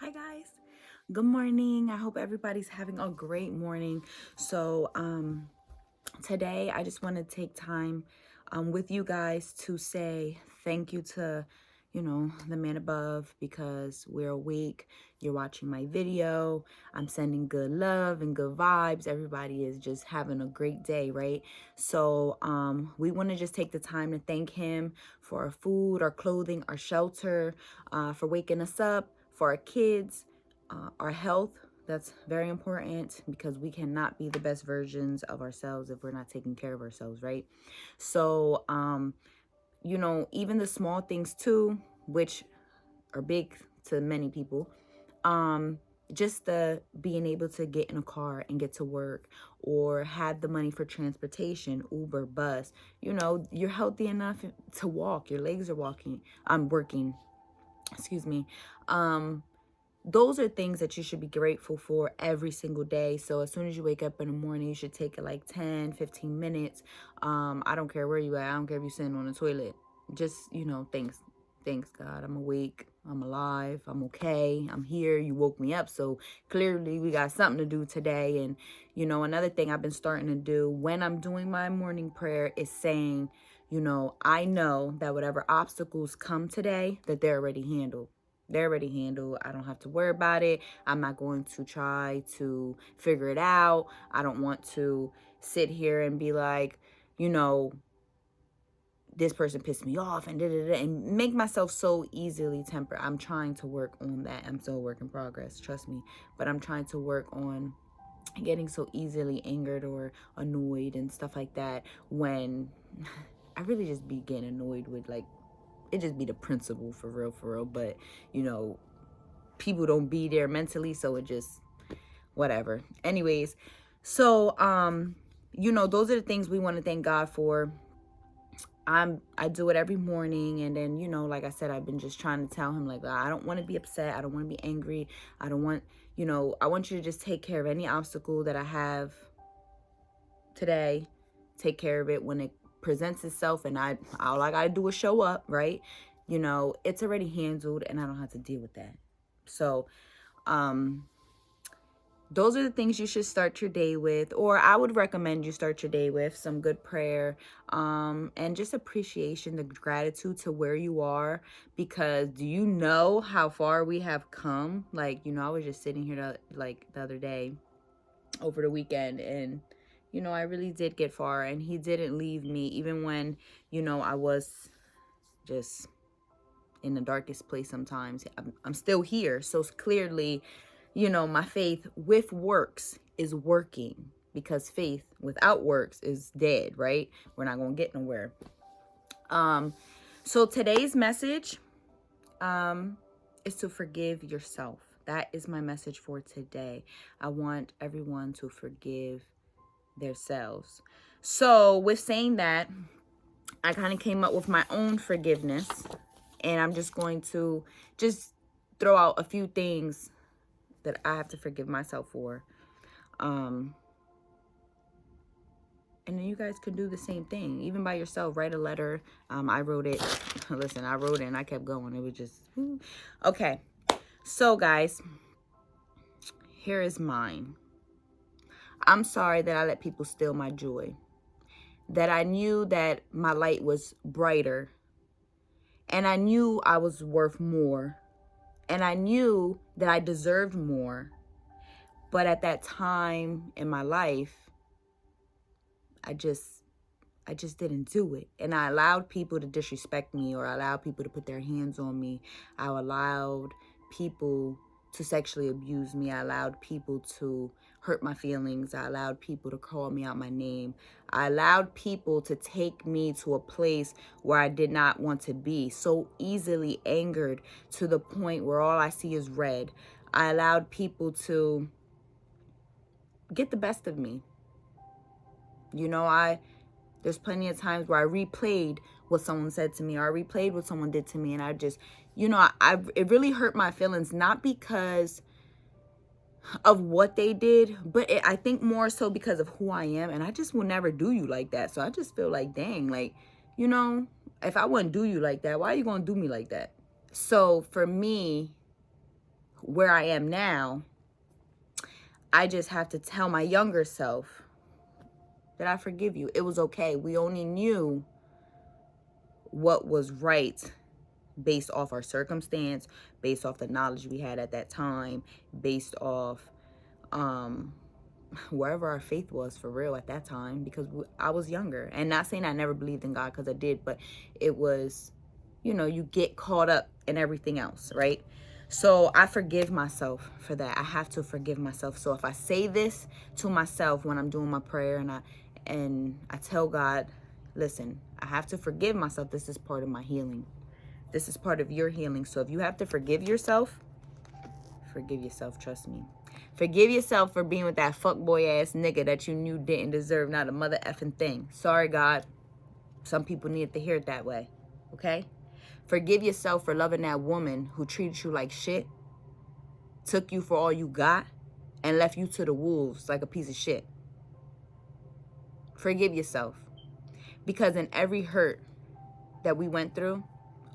Hi guys. Good morning. I hope everybody's having a great morning. Today I just want to take time with you guys to say thank you to, the man above because we're awake. You're watching my video. I'm sending good love and good vibes. Everybody is just having a great day, right? We want to just take the time to thank him for our food, our clothing, our shelter, for waking us up, for our kids, our health. That's very important because we cannot be the best versions of ourselves if we're not taking care of ourselves, right? So, even the small things too, which are big to many people, um, just the being able to get in a car and get to work or have the money for transportation, Uber, bus, you're healthy enough to walk, your legs are working, excuse me. Those are things that you should be grateful for every single day. So as soon as you wake up in the morning, you should take it like 10, 15 minutes. I don't care where you at. I don't care if you're sitting on the toilet. Just, thanks God. I'm awake. I'm alive. I'm okay. I'm here. You woke me up. So clearly we got something to do today. And, another thing I've been starting to do when I'm doing my morning prayer is saying, I know that whatever obstacles come today, that they're already handled. They're already handled. I don't have to worry about it. I'm not going to try to figure it out. I don't want to sit here and be like, you know, this person pissed me off and and make myself so easily tempered. I'm trying to work on that. I'm still a work in progress, trust me. But I'm trying to work on getting so easily angered or annoyed and stuff like that when I really just be getting annoyed with it just be the principle for real. But, people don't be there mentally, so it just whatever. Anyways, so those are the things we want to thank God for. I do it every morning, and then like I said, I've been just trying to tell him like I don't want to be upset, I don't want to be angry, I don't want I want you to just take care of any obstacle that I have today. Take care of it when it presents itself, and all I gotta do is show up, right? It's already handled and I don't have to deal with that. So those are the things you should start your day with, or I would recommend you start your day with some good prayer, and just appreciation, the gratitude to where you are, because do you know how far we have come? I was just sitting here the other day over the weekend, and I really did get far, and he didn't leave me even when I was just in the darkest place. Sometimes I'm still here, so clearly my faith with works is working, because faith without works is dead, right? We're not gonna get nowhere. So today's message is to forgive yourself. That is my message for today. I want everyone to forgive themselves. So with saying that, I kind of came up with my own forgiveness, and I'm just going to just throw out a few things that I have to forgive myself for. And then you guys can do the same thing, even by yourself. Write a letter. I wrote it. Listen, I wrote it and I kept going. It was just, okay. So guys, here is mine. I'm sorry that I let people steal my joy. That I knew that my light was brighter. And I knew I was worth more. And I knew that I deserved more. But at that time in my life, I just didn't do it. And I allowed people to disrespect me, or I allowed people to put their hands on me. I allowed people to sexually abuse me. I allowed people to hurt my feelings. I allowed people to call me out my name. I allowed people to take me to a place where I did not want to be, so easily angered to the point where all I see is red. I allowed people to get the best of me. There's plenty of times where I replayed what someone said to me, or I replayed what someone did to me, and I just, it really hurt my feelings, not because of what they did, but I think more so because of who I am, and I just will never do you like that. So I just feel like, dang, if I wouldn't do you like that, why are you gonna do me like that? So for me, where I am now, I just have to tell my younger self that I forgive you. It was okay. We only knew what was right based off our circumstance, based off the knowledge we had at that time, based off wherever our faith was for real at that time, because I was younger. And not saying I never believed in God, because I did, but it was, you get caught up in everything else, right? So I forgive myself for that. I have to forgive myself. So if I say this to myself when I'm doing my prayer, and I tell God, listen, I have to forgive myself. This is part of my healing. This is part of your healing. So if you have to forgive yourself, trust me. Forgive yourself for being with that fuckboy ass nigga that you knew didn't deserve not a mother effing thing. Sorry, God. Some people needed to hear it that way. Okay? Forgive yourself for loving that woman who treated you like shit, took you for all you got, and left you to the wolves like a piece of shit. Forgive yourself. Because in every hurt that we went through,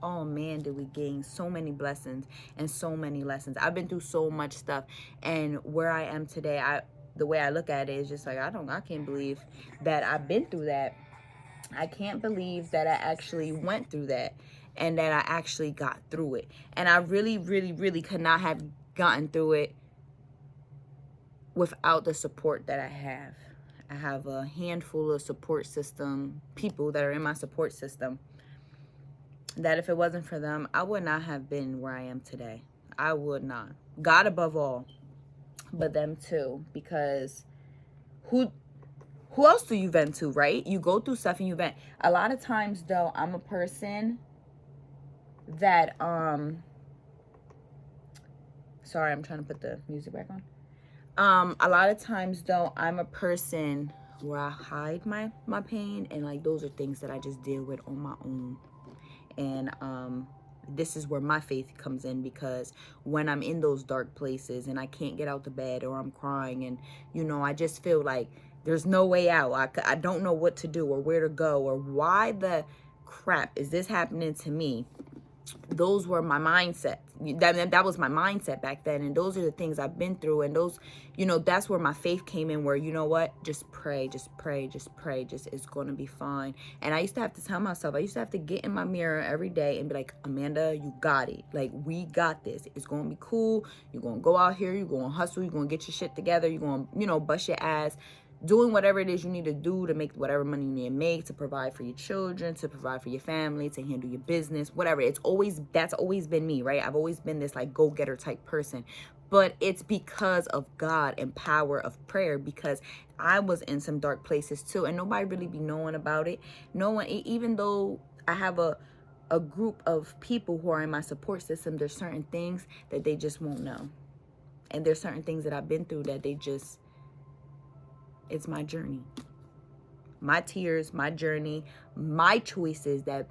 oh man, did we gain so many blessings and so many lessons. I've been through so much stuff, and where I am today, the way I look at it is just like, I can't believe that I've been through that. I can't believe that I actually went through that, and that I actually got through it. And I really, really, really could not have gotten through it without the support that I have. I have a handful of people that are in my support system, that if it wasn't for them, I would not have been where I am today. I would not. God above all, but them too. Because who else do you vent to, right? You go through stuff and you vent. A lot of times, though, I'm a person that, sorry, I'm trying to put the music back on. A lot of times, though, I'm a person where I hide my pain, and like those are things that I just deal with on my own. And this is where my faith comes in, because when I'm in those dark places and I can't get out the bed, or I'm crying, and I just feel like there's no way out, I don't know what to do or where to go, or why the crap is this happening to me. Those were my mindset. That was my mindset back then, and those are the things I've been through. And those, that's where my faith came in, where, what, just pray, just it's gonna be fine. And I used to have to tell myself, I used to have to get in my mirror every day and be like, Amanda, you got it. Like, we got this. It's gonna be cool. You're gonna go out here, you're gonna hustle, you're gonna get your shit together, you're gonna bust your ass doing whatever it is you need to do to make whatever money you need to make, to provide for your children, to provide for your family, to handle your business, whatever. That's always been me, right? I've always been this like go-getter type person. But it's because of God and power of prayer, because I was in some dark places too, and nobody really be knowing about it. No one, even though I have a group of people who are in my support system, there's certain things that they just won't know. And there's certain things that I've been through that it's my journey, my tears, my journey, my choices that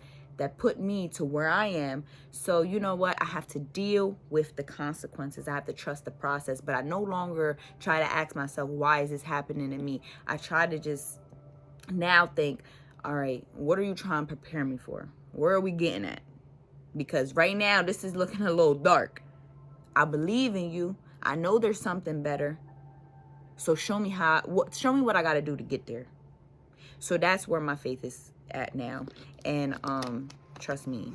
put me to where I am. So you know what? I have to deal with the consequences. I have to trust the process. But I no longer try to ask myself, why is this happening to me? I try to just now think, all right, what are you trying to prepare me for? Where are we getting at? Because right now, this is looking a little dark. I believe in you. I know there's something better. So show me what I got to do to get there. So that's where my faith is at now. And trust me,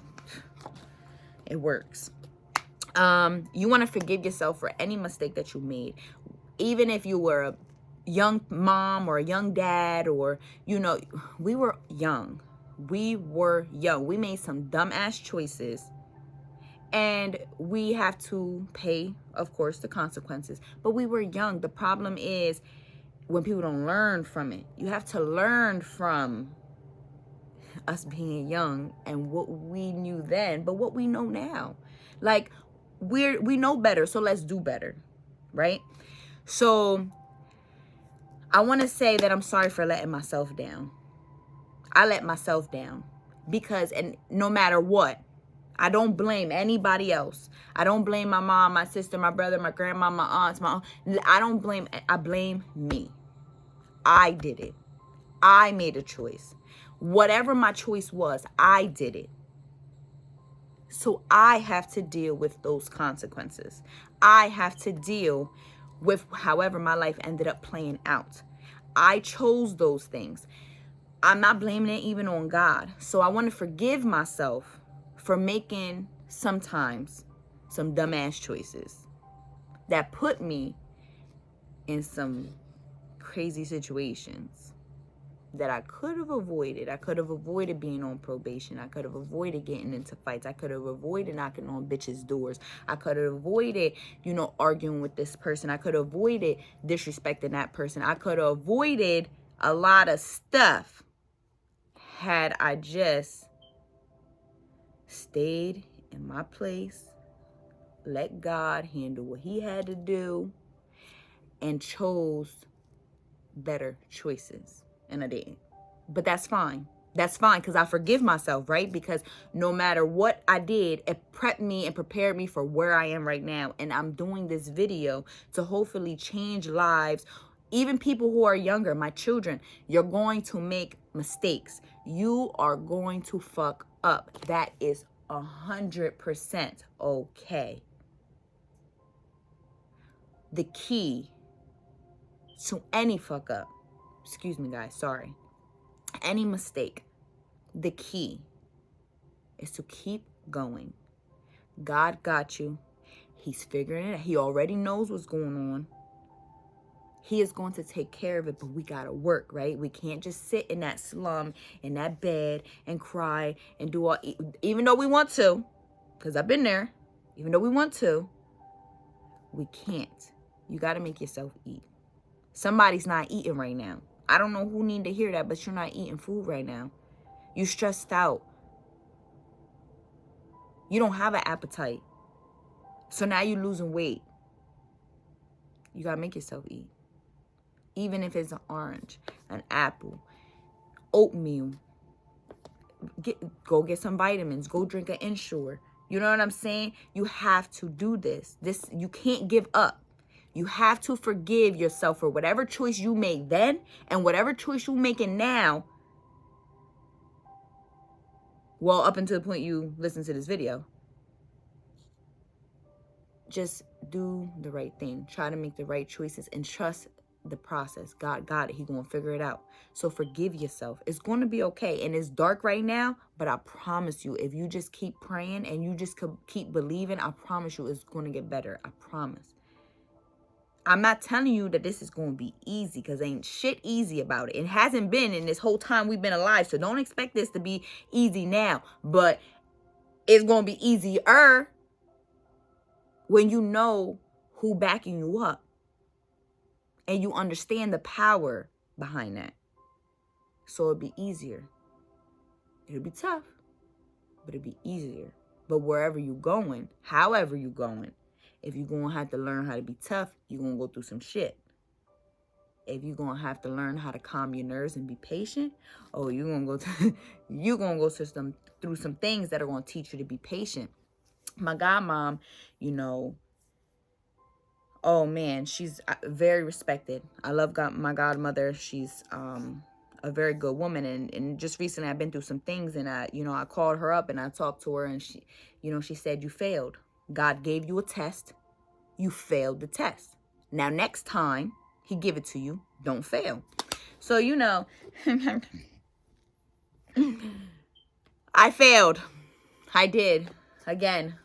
it works. You want to forgive yourself for any mistake that you made. Even if you were a young mom or a young dad, or, we were young. We made some dumbass choices. And we have to pay, of course, the consequences. But we were young. The problem is when people don't learn from it. You have to learn from us being young and what we knew then, but what we know now. Like, we know better, so let's do better, right? So I want to say that I'm sorry for letting myself down. I let myself down because, and no matter what, I don't blame anybody else. I don't blame my mom, my sister, my brother, my grandma, my aunts, I blame me. I did it. I made a choice. Whatever my choice was, I did it. So I have to deal with those consequences. I have to deal with however my life ended up playing out. I chose those things. I'm not blaming it even on God. So I want to forgive myself for making sometimes some dumbass choices that put me in some crazy situations that I could have avoided. I could have avoided being on probation. I could have avoided getting into fights. I could have avoided knocking on bitches' doors. I could have avoided, arguing with this person. I could have avoided disrespecting that person. I could have avoided a lot of stuff had I just stayed in my place, let God handle what he had to do, and chose better choices. And I didn't. But that's fine. That's fine because I forgive myself, right? Because no matter what I did, it prepped me and prepared me for where I am right now. And I'm doing this video to hopefully change lives. Even people who are younger, my children, you're going to make mistakes. You are going to fuck up. That is 100% okay. The key to any fuck up, excuse me guys, sorry, any mistake, the key is to keep going. God got you. He's figuring it out. He already knows what's going on. He is going to take care of it, but we got to work, right? We can't just sit in that slum, in that bed, and cry and do all, even though we want to, because I've been there, even though we want to, we can't. You got to make yourself eat. Somebody's not eating right now. I don't know who need to hear that, but you're not eating food right now. You stressed out. You don't have an appetite. So now you're losing weight. You got to make yourself eat. Even if it's an orange, an apple, oatmeal. Go get some vitamins. Go drink an Ensure. You know what I'm saying? You have to do this. You can't give up. You have to forgive yourself for whatever choice you made then and whatever choice you're making now. Well, up until the point you listen to this video. Just do the right thing. Try to make the right choices and trust the process. God got it. He's going to figure it out. So forgive yourself. It's going to be okay. And it's dark right now, but I promise you, if you just keep praying and you just keep believing, I promise you it's going to get better. I promise. I'm not telling you that this is going to be easy because ain't shit easy about it. It hasn't been in this whole time we've been alive. So don't expect this to be easy now. But it's going to be easier when you know who backing you up and you understand the power behind that. So it'll be easier. It'll be tough, but it'll be easier. But wherever you're going, however you're going, if you're going to have to learn how to be tough, you're going to go through some shit. If you're going to have to learn how to calm your nerves and be patient, you're going to go through some things that are going to teach you to be patient. My godmom, oh man, she's very respected. I love my godmother. She's a very good woman. And just recently I've been through some things and I called her up and I talked to her and she said, you failed. God gave you a test. You failed the test. Now, next time he give it to you, don't fail. So, I failed. I did again.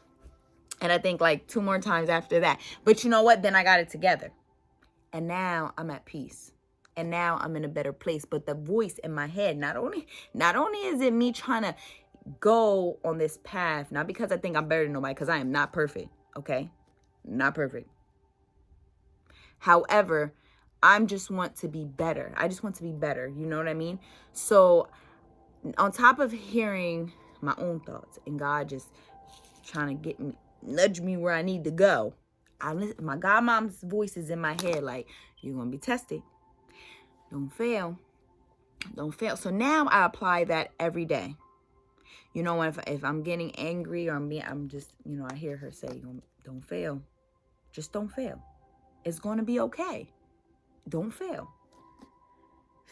And I think like 2 more times after that. But you know what? Then I got it together. And now I'm at peace. And now I'm in a better place. But the voice in my head, not only is it me trying to go on this path, not because I think I'm better than nobody, because I am not perfect, okay? Not perfect. However, I just want to be better. I just want to be better. You know what I mean? So on top of hearing my own thoughts and God just trying to nudge me where I need to go, my godmom's voice is in my head like, you're going to be tested. Don't fail. Don't fail. So now I apply that every day. If I'm getting angry or I'm just, I hear her say, don't fail. Just don't fail. It's going to be okay. Don't fail.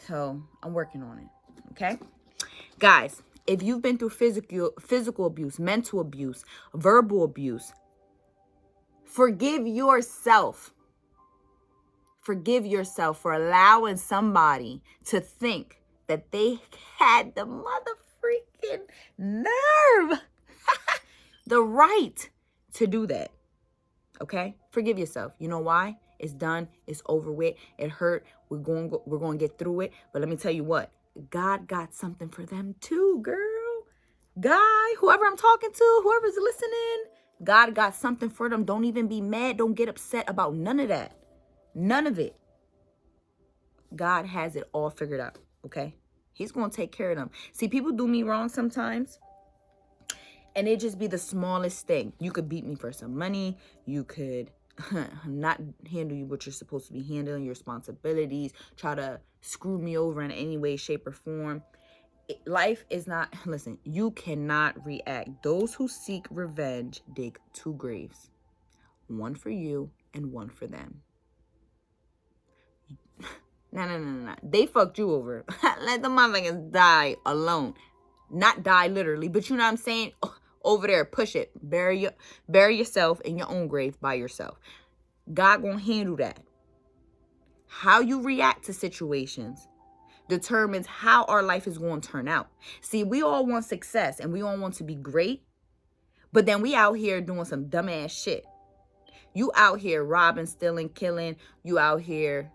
So I'm working on it. Okay. Guys, If you've been through physical abuse, mental abuse, verbal abuse, forgive yourself. Forgive yourself for allowing somebody to think that they had the mother freaking nerve, the right to do that. Okay? Forgive yourself. You know why? It's done. It's over with. It hurt. We're going to get through it. But let me tell you what. God got something for them too, girl. Guy, whoever I'm talking to, whoever's listening, God got something for them. Don't even be mad. Don't get upset about none of that. None of it. God has it all figured out, okay? He's going to take care of them. See, people do me wrong sometimes, and it just be the smallest thing. You could beat me for some money. You could not handle you what you're supposed to be handling, your responsibilities, try to screw me over in any way, shape, or form. Life is not, listen, you cannot react. Those who seek revenge dig two graves, one for you and one for them. No. They fucked you over. Let the motherfuckers die alone. Not die literally, but you know what I'm saying? Over there, push it. Bury yourself in your own grave by yourself. God gonna handle that. How you react to situations determines how our life is going to turn out. See, we all want success and we all want to be great, but then we out here doing some dumbass shit. You out here robbing, stealing, killing. You out here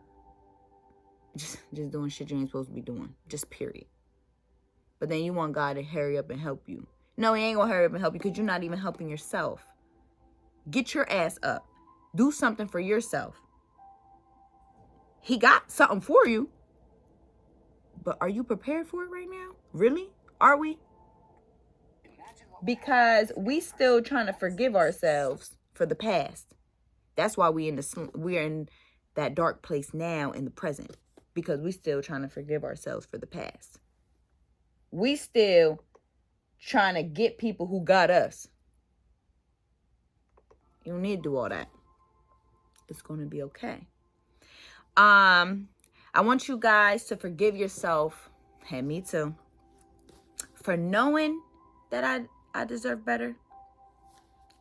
just doing shit you ain't supposed to be doing. Just period. But then you want God to hurry up and help you. No, he ain't gonna hurry up and help you because you're not even helping yourself. Get your ass up. Do something for yourself. He got something for you. But are you prepared for it right now? Really? Are we? Because we still trying to forgive ourselves for the past. That's why we're in that dark place now in the present. Because we still trying to forgive ourselves for the past. We still trying to get people who got us. You don't need to do all that. It's going to be okay. I want you guys to forgive yourself, and me too, for knowing that I deserve better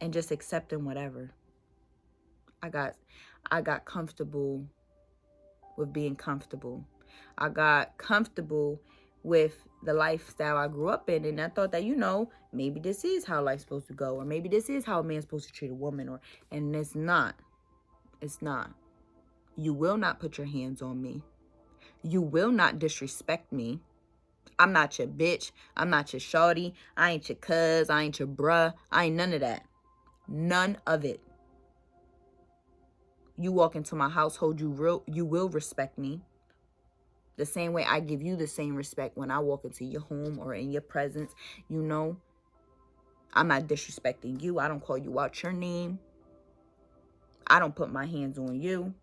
and just accepting whatever. I got comfortable with being comfortable. I got comfortable with the lifestyle I grew up in, and I thought that, maybe this is how life's supposed to go, or maybe this is how a man's supposed to treat a woman, and it's not. It's not. You will not put your hands on me. You will not disrespect me. I'm not your bitch. I'm not your shorty. I ain't your cuz. I ain't your bruh. I ain't none of that. None of it. You walk into my household, you will respect me. The same way I give you the same respect when I walk into your home or in your presence. I'm not disrespecting you. I don't call you out your name. I don't put my hands on you.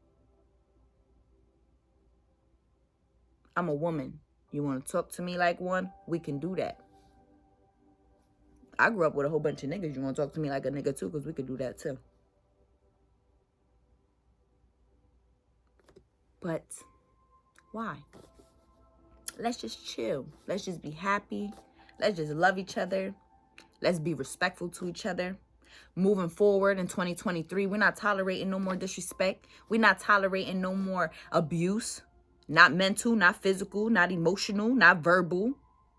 I'm a woman. You want to talk to me like one? We can do that. I grew up with a whole bunch of niggas. You want to talk to me like a nigga too? Because we could do that too. But why? Let's just chill. Let's just be happy. Let's just love each other. Let's be respectful to each other. Moving forward in 2023, we're not tolerating no more disrespect. We're not tolerating no more abuse. Not mental, not physical, not emotional, not verbal.